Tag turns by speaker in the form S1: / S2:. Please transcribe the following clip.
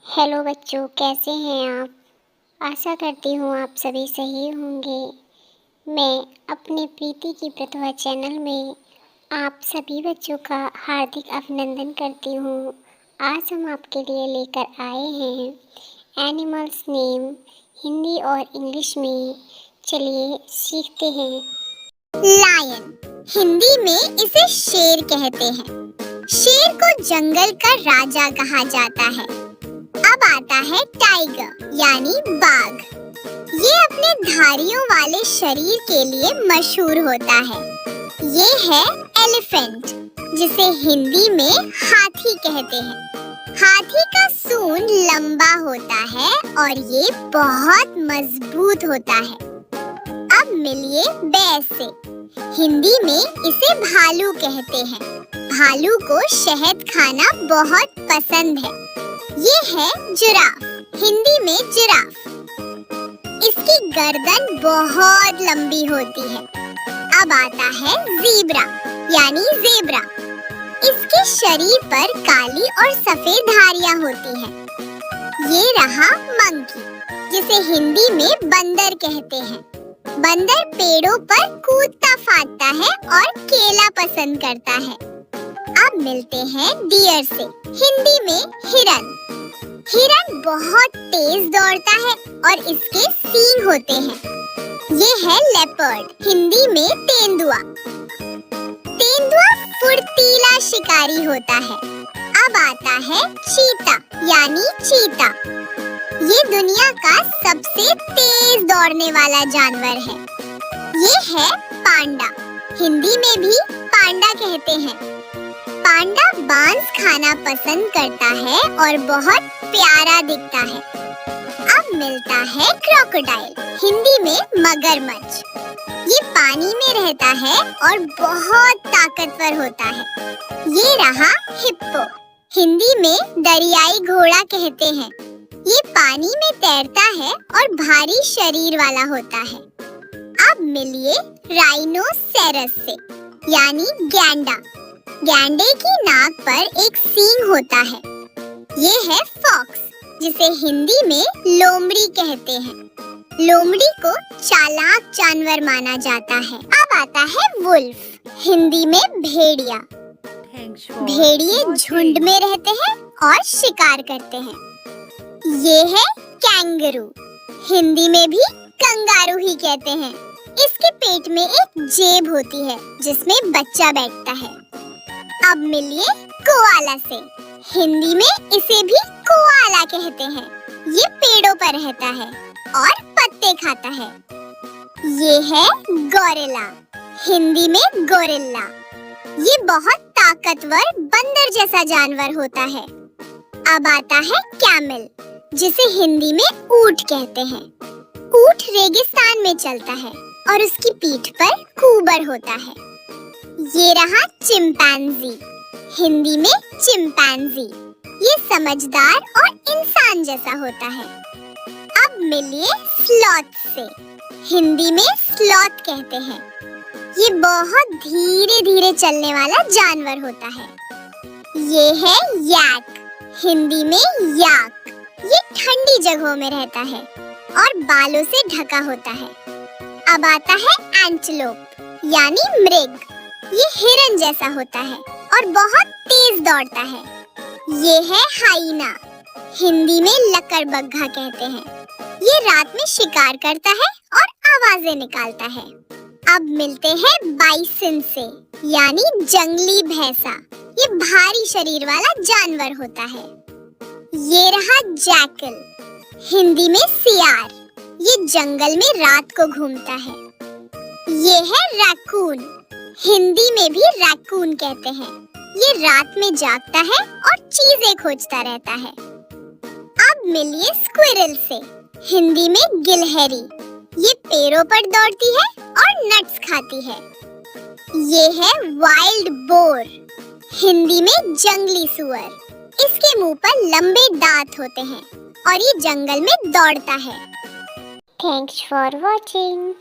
S1: Hello बच्चों, कैसे हैं आप। आशा करती हूँ आप सभी सही होंगे। मैं अपने प्रीति की प्रतिभा चैनल में आप सभी बच्चों का हार्दिक अभिनंदन करती हूँ। आज हम आपके लिए लेकर आए हैं एनिमल्स नेम हिंदी और इंग्लिश में। चलिए सीखते हैं। लायन, हिंदी में इसे शेर कहते हैं। शेर को जंगल का राजा कहा जाता है। अब आता है टाइगर यानी बाघ। ये अपने धारियों वाले शरीर के लिए मशहूर होता है। ये है एलिफेंट, जिसे हिंदी में हाथी कहते हैं। हाथी का सूंड लंबा होता है और ये बहुत मजबूत होता है। अब मिलिए बैल से। हिंदी में इसे भालू कहते हैं। भालू को शहद खाना बहुत पसंद है। ये है जिराफ, हिंदी में जिराफ। इसकी गर्दन बहुत लंबी होती है। अब आता है ज़ीब्रा यानी ज़ेब्रा। इसके शरीर पर काली और सफेद धारियां होती हैं। ये रहा मंकी, जिसे हिंदी में बंदर कहते हैं। बंदर पेड़ों पर कूदता फांदता है और केला पसंद करता है। अब मिलते हैं डियर से। हिंदी में हिरन। हिरन बहुत तेज दौड़ता है और इसके सींग होते हैं। ये है लेपर्ड, हिंदी में तेंदुआ। तेंदुआ फुर्तीला शिकारी होता है। अब आता है चीता यानी चीता। ये दुनिया का सबसे तेज दौड़ने वाला जानवर है। ये है पांडा, हिंदी में भी पांडा कहते हैं। पांडा बांस खाना पसंद करता है और बहुत प्यारा दिखता है। अब मिलता है क्रोकोडाइल, हिंदी में मगरमच्छ। ये पानी में रहता है और बहुत ताकतवर होता है। ये रहा हिप्पो, हिंदी में दरियाई घोड़ा कहते हैं। ये पानी में तैरता है और भारी शरीर वाला होता है। अब मिलिए राइनोसेरस से यानी गैंडा। गैंडे की नाक पर एक सींग होता है। ये है फॉक्स, जिसे हिंदी में लोमड़ी कहते हैं। लोमड़ी को चालाक जानवर माना जाता है। अब आता है वुल्फ, हिंदी में भेड़िया। भेड़िए झुंड में रहते हैं और शिकार करते हैं। ये है कैंगरू, हिंदी में भी कंगारू ही कहते हैं। इसके पेट में एक जेब होती है जिसमें बच्चा बैठता है। अब मिलिए कोआला से। हिंदी में इसे भी कोआला कहते हैं। ये पेड़ों पर रहता है और पत्ते खाता है। ये है गोरिल्ला, हिंदी में गोरिल्ला। ये बहुत ताकतवर बंदर जैसा जानवर होता है। अब आता है कैमल, जिसे हिंदी में ऊंट कहते हैं। ऊंट रेगिस्तान में चलता है और उसकी पीठ पर कुबर होता है। ये रहा चिंपैंजी, हिंदी में चिंपैंजी। ये समझदार और इंसान जैसा होता है। अब मिलिए स्लॉथ से। हिंदी में स्लॉथ कहते हैं। ये बहुत धीरे धीरे चलने वाला जानवर होता है। ये है याक, हिंदी में याक। ये ठंडी जगहों में रहता है और बालों से ढका होता है। अब आता है एंटीलोप यानी मृग। ये हिरन जैसा होता है और बहुत तेज दौड़ता है। ये है हाइना, हिंदी में लकड़बग्घा कहते हैं। ये रात में शिकार करता है और आवाजें निकालता है। अब मिलते हैं बाइसन से यानी जंगली भैंसा। ये भारी शरीर वाला जानवर होता है। ये रहा जैकल, हिंदी में सियार। ये जंगल में रात को घूमता है। ये है रैकून, हिंदी में भी रैकून कहते हैं। ये रात में जागता है और चीजें खोजता रहता है। अब मिलिए स्क्विरल से। हिंदी में गिलहरी। ये पेड़ों पर दौड़ती है और नट्स खाती है। ये है वाइल्ड बोर, हिंदी में जंगली सुअर। इसके मुंह पर लंबे दांत होते हैं और ये जंगल में दौड़ता है। Thanks for watching.